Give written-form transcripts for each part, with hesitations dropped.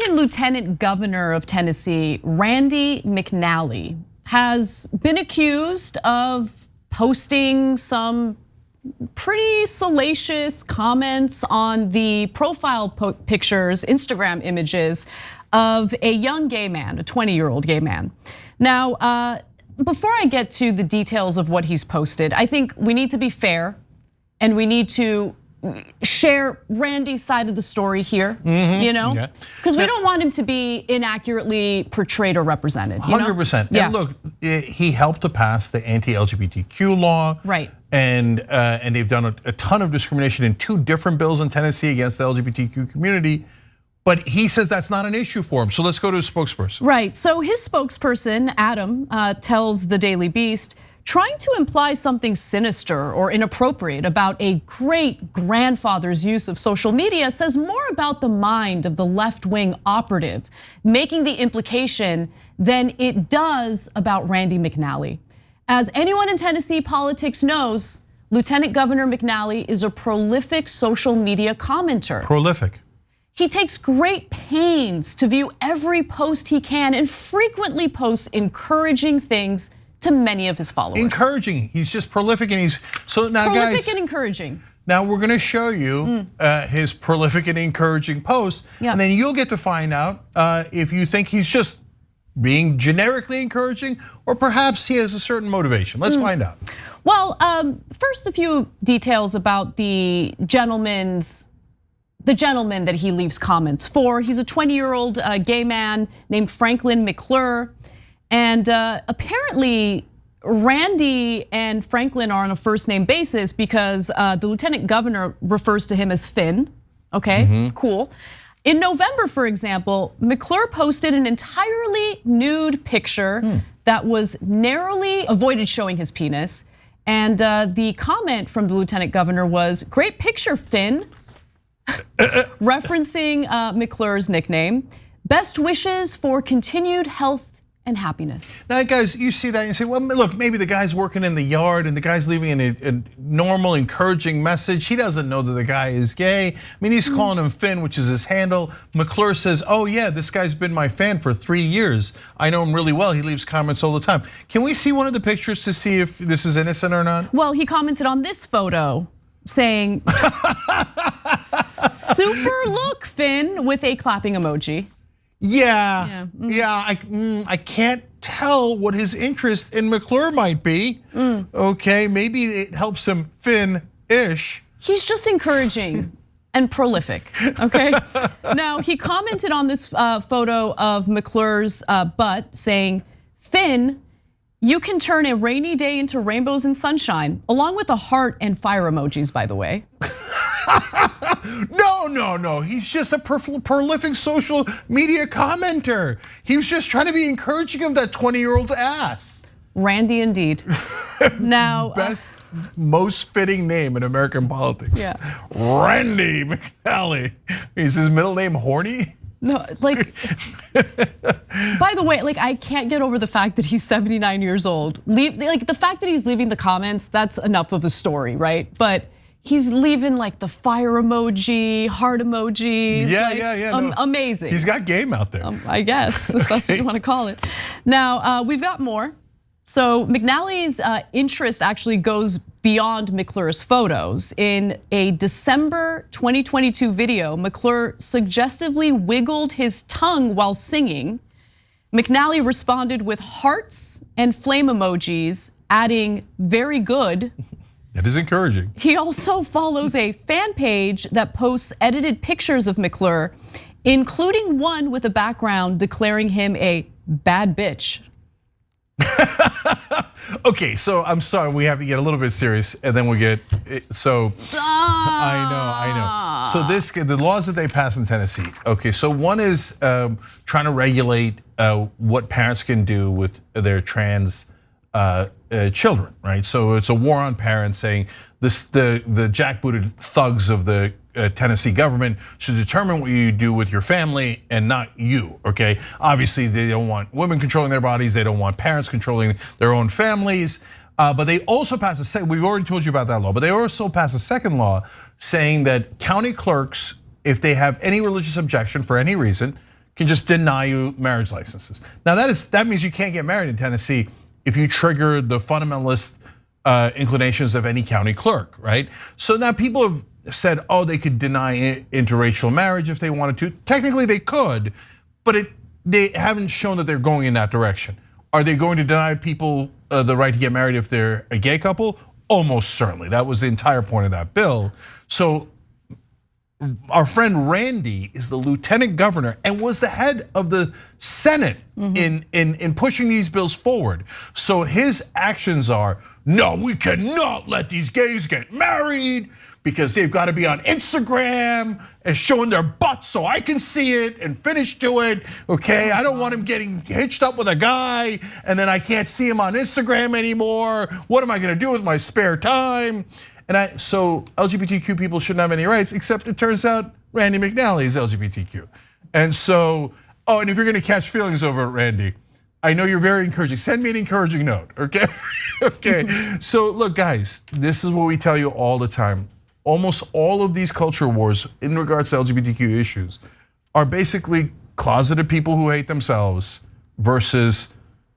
second lieutenant governor of Tennessee, Randy McNally, has been accused of posting some pretty salacious comments on the profile pictures, Instagram images of a young gay man, a 20-year-old gay man. Now, before I get to the details of what he's posted, I think we need to be fair and we need to share Randy's side of the story here, you know? Because we don't want him to be inaccurately portrayed or represented. 100%. Yeah. And look, he helped to pass the anti-LGBTQ law. Right. And they've done a ton of discrimination in 2 different bills in Tennessee against the LGBTQ community. But he says that's not an issue for him. So let's go to his spokesperson. Right, so his spokesperson, Adam, tells the Daily Beast, trying to imply something sinister or inappropriate about a great grandfather's use of social media says more about the mind of the left-wing operative, making the implication than it does about Randy McNally. As anyone in Tennessee politics knows, Lieutenant Governor McNally is a prolific social media commenter. Prolific. He takes great pains to view every post he can and frequently posts encouraging things to many of his followers. Encouraging, he's just prolific and he's, so now guys. Prolific and encouraging. Now we're gonna show you his prolific and encouraging posts, and then you'll get to find out if you think he's just being generically encouraging or perhaps he has a certain motivation. Let's find out. Well, first a few details about the gentleman that he leaves comments for. He's a 20-year-old gay man named Franklin McClure. And apparently Randy and Franklin are on a first name basis because the lieutenant governor refers to him as Finn. Okay, cool. In November, for example, McClure posted an entirely nude picture that was narrowly avoided showing his penis. And the comment from the lieutenant governor was, "Great picture, Finn," referencing McClure's nickname. Best wishes for continued health and happiness. Now guys, you see that and you say, well, look, maybe the guy's working in the yard and the guy's leaving a normal, encouraging message. He doesn't know that the guy is gay. I mean, he's calling him Finn, which is his handle. McClure says, oh yeah, this guy's been my fan for 3 years. I know him really well, he leaves comments all the time. Can we see one of the pictures to see if this is innocent or not? Well, he commented on this photo saying, super look, Finn, with a clapping emoji. Yeah, I can't tell what his interest in McClure might be. Okay, maybe it helps him Finn-ish. He's just encouraging and prolific, okay? Now, he commented on this photo of McClure's butt saying, Finn, you can turn a rainy day into rainbows and sunshine, along with a heart and fire emojis, by the way. No, he's just a prolific social media commenter. He was just trying to be encouraging of that 20-year-old's ass. Randy indeed. Now, best, most fitting name in American politics. Yeah. Randy McNally. Is his middle name Horny? No, like, by the way, like I can't get over the fact that he's 79 years old. Like the fact that he's leaving the comments, that's enough of a story, right? But he's leaving like the fire emoji, heart emojis. Yeah. No. Amazing. He's got game out there. I guess, if that's what you want to call it. Now, we've got more. So McNally's interest actually goes beyond McClure's photos. In a December 2022 video, McClure suggestively wiggled his tongue while singing. McNally responded with hearts and flame emojis, adding, very good. That is encouraging. He also follows a fan page that posts edited pictures of McClure, including one with a background declaring him a bad bitch. Okay, so I'm sorry, we have to get a little bit serious and then we'll get, so, I know. So the laws that they pass in Tennessee, okay, so one is trying to regulate what parents can do with their trans children, right? So it's a war on parents saying the jackbooted thugs of the Tennessee government should determine what you do with your family and not you, okay? Obviously they don't want women controlling their bodies, they don't want parents controlling their own families, but they also pass a second, we've already told you about that law, but they also pass a second law saying that county clerks, if they have any religious objection for any reason, can just deny you marriage licenses. Now that means you can't get married in Tennessee if you trigger the fundamentalist inclinations of any county clerk, right? So now people have said, oh, they could deny interracial marriage if they wanted to. Technically they could, but they haven't shown that they're going in that direction. Are they going to deny people the right to get married if they're a gay couple? Almost certainly. That was the entire point of that bill. So our friend Randy is the lieutenant governor and was the head of the Senate in pushing these bills forward. So his actions are, no, we cannot let these gays get married because they've got to be on Instagram and showing their butts so I can see it and finish to it, okay? I don't want him getting hitched up with a guy and then I can't see him on Instagram anymore. What am I gonna do with my spare time? And so LGBTQ people shouldn't have any rights, except it turns out Randy McNally is LGBTQ. And so, oh, and if you're gonna catch feelings over it, Randy, I know you're very encouraging. Send me an encouraging note, okay? Okay, so look guys, this is what we tell you all the time. Almost all of these culture wars in regards to LGBTQ issues are basically closeted people who hate themselves versus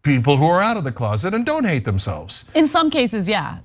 people who are out of the closet and don't hate themselves. In some cases, yeah.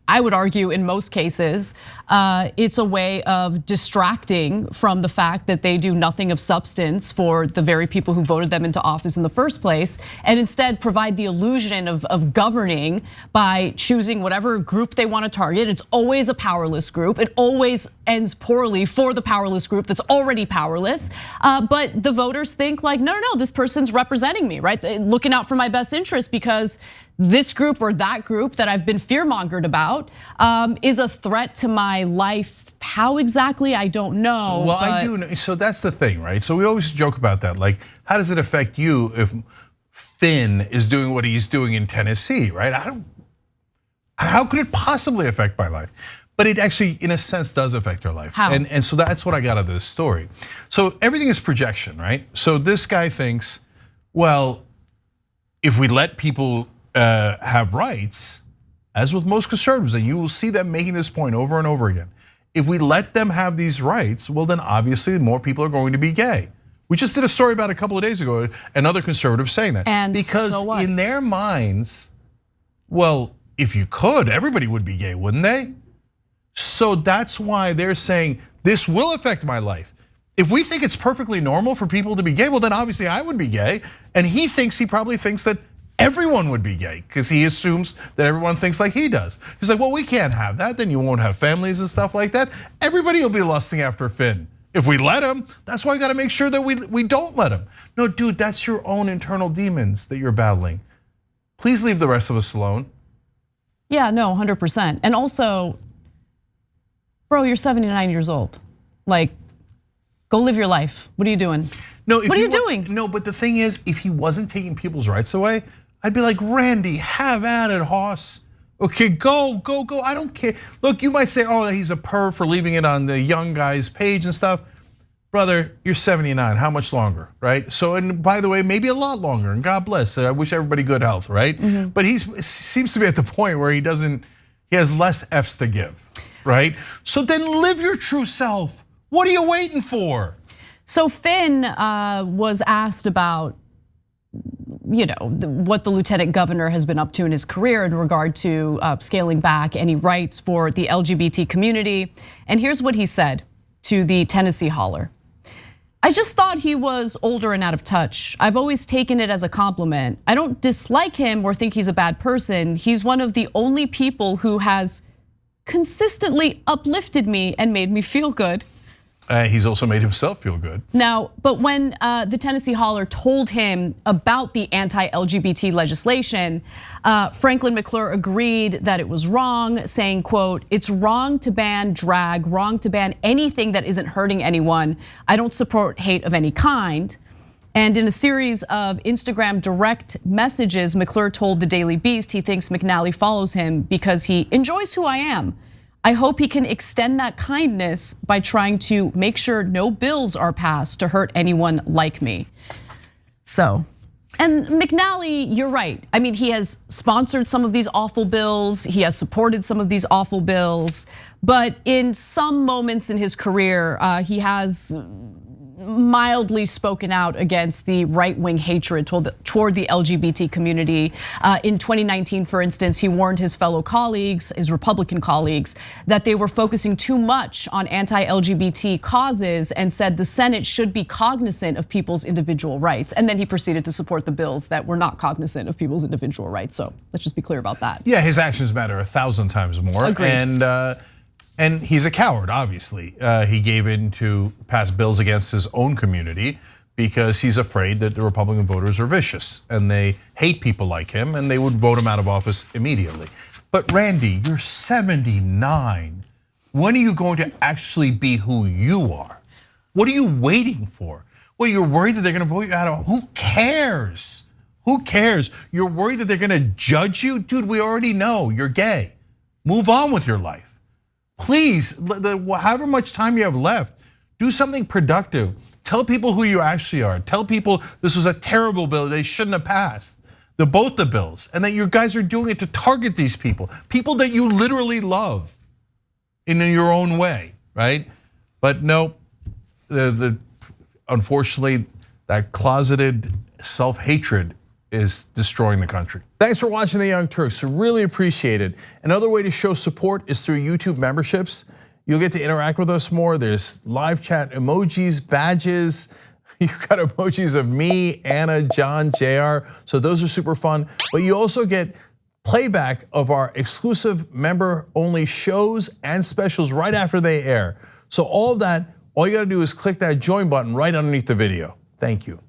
I would argue in most cases, it's a way of distracting from the fact that they do nothing of substance for the very people who voted them into office in the first place, and instead provide the illusion of governing by choosing whatever group they want to target. It's always a powerless group. It always ends poorly for the powerless group that's already powerless. But the voters think like, no, this person's representing me, right? Looking out for my best interest because this group or that group that I've been fear-mongered about is a threat to my life. How exactly, I don't know. Well, I do know, so that's the thing, right? So we always joke about that, like how does it affect you if Finn is doing what he's doing in Tennessee, right? How could it possibly affect my life? But it actually, in a sense, does affect our life. How? And so that's what I got out of this story. So everything is projection, right? So this guy thinks, well, if we let people have rights, as with most conservatives, and you will see them making this point over and over again. If we let them have these rights, well then obviously more people are going to be gay. We just did a story about a couple of days ago, another conservative saying that. And because so what? In their minds, well, if you could, everybody would be gay, wouldn't they? So that's why they're saying this will affect my life. If we think it's perfectly normal for people to be gay, well then obviously I would be gay. And he probably thinks that everyone would be gay because he assumes that everyone thinks like he does. He's like, well, we can't have that, then you won't have families and stuff like that. Everybody will be lusting after Finn. If we let him, that's why we gotta make sure that we don't let him. No, dude, that's your own internal demons that you're battling. Please leave the rest of us alone. Yeah, no, 100%. And also, bro, you're 79 years old. Like, go live your life. What are you doing? No, what are you doing? No, but the thing is, if he wasn't taking people's rights away, I'd be like, Randy, have at it, Hoss. Okay, go. I don't care. Look, you might say, oh, he's a perv for leaving it on the young guy's page and stuff. Brother, you're 79, how much longer, right? So, and by the way, maybe a lot longer, and God bless, I wish everybody good health, right? But he seems to be at the point where he has less F's to give, right? So then live your true self. What are you waiting for? So Finn was asked about, what the lieutenant governor has been up to in his career in regard to scaling back any rights for the LGBT community. And here's what he said to the Tennessee Holler. I just thought he was older and out of touch. I've always taken it as a compliment. I don't dislike him or think he's a bad person. He's one of the only people who has consistently uplifted me and made me feel good. He's also made himself feel good. Now, but when the Tennessee Holler told him about the anti-LGBT legislation, Franklin McClure agreed that it was wrong, saying, quote, it's wrong to ban drag, wrong to ban anything that isn't hurting anyone. I don't support hate of any kind. And in a series of Instagram direct messages, McClure told the Daily Beast he thinks McNally follows him because he enjoys who I am. I hope he can extend that kindness by trying to make sure no bills are passed to hurt anyone like me. So, and McNally, you're right. I mean, he has sponsored some of these awful bills. He has supported some of these awful bills. But in some moments in his career, he has mildly spoken out against the right-wing hatred toward the LGBT community. In 2019, for instance, he warned his fellow colleagues, his Republican colleagues, that they were focusing too much on anti-LGBT causes and said the Senate should be cognizant of people's individual rights. And then he proceeded to support the bills that were not cognizant of people's individual rights. So let's just be clear about that. Yeah, his actions matter 1,000 times more. Agreed. And he's a coward, obviously. He gave in to pass bills against his own community because he's afraid that the Republican voters are vicious and they hate people like him and they would vote him out of office immediately. But Randy, you're 79. When are you going to actually be who you are? What are you waiting for? Well, you're worried that they're gonna vote you out of, who cares? Who cares? You're worried that they're gonna judge you? Dude, we already know you're gay. Move on with your life. Please, however much time you have left, do something productive. Tell people who you actually are. Tell people this was a terrible bill, they shouldn't have passed. Both the bills, and that you guys are doing it to target these people that you literally love in your own way, right? But no, unfortunately, that closeted self-hatred is destroying the country. Thanks for watching The Young Turks, really appreciate it. Another way to show support is through YouTube memberships. You'll get to interact with us more. There's live chat emojis, badges. You've got emojis of me, Anna, John, JR, so those are super fun. But you also get playback of our exclusive member-only shows and specials right after they air. So all of that, all you gotta do is click that join button right underneath the video. Thank you.